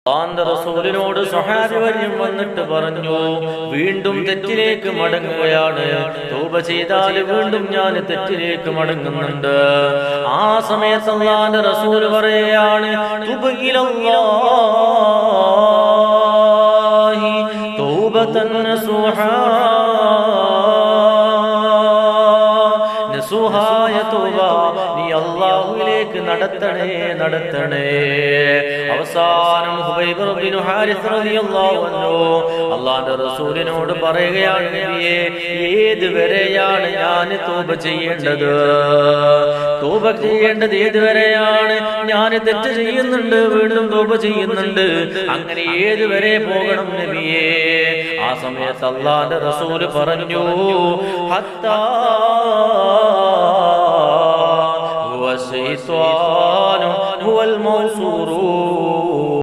അല്ലാഹുവിന്റെ റസൂലിനോട് സ്വഹാബി വര്യൻ വന്നിട്ട് പറഞ്ഞു, വീണ്ടും തെറ്റിലേക്ക് മടങ്ങുകയാണ്, തൗബ ചെയ്താൽ വീണ്ടും ഞാൻ തെറ്റിലേക്ക് മടങ്ങുന്നുണ്ട്. ആ സമയത്ത് അല്ലാഹുവിന്റെ റസൂൽ പറയുകയാണ്, തുബ് ഇലല്ലാഹി തൗബതൻ നസൂഹാ, നസൂഹായ തൗബ നീ അല്ലാഹുവിലേക്ക് നടത്തണേ. അവസാനം ഹുബൈബ് ഇബ്നു ഹാരിസ് റളിയല്ലാഹു അൻഹു അല്ലാഹുവിന്റെ റസൂലിനോട് പറയുകയാണ്, നബിയേ, ഏതുവരെയാണ് ഞാൻ തൗബ ചെയ്യേണ്ടത്? തൗബ ചെയ്യേണ്ടത് ഏതുവരെയാണ്? ഞാൻ തെറ്റ് ചെയ്യുന്നുണ്ട്, വീണ്ടും തൗബ ചെയ്യുന്നുണ്ട്, അങ്ങനെ ഏതുവരെ പോകണം നബിയേ? ആ സമയത്ത് അല്ലാഹുവിന്റെ റസൂൽ പറഞ്ഞു, ഹത്താ ഹുവ ശൈത്വാനു ഹുവൽ മൗസൂറു,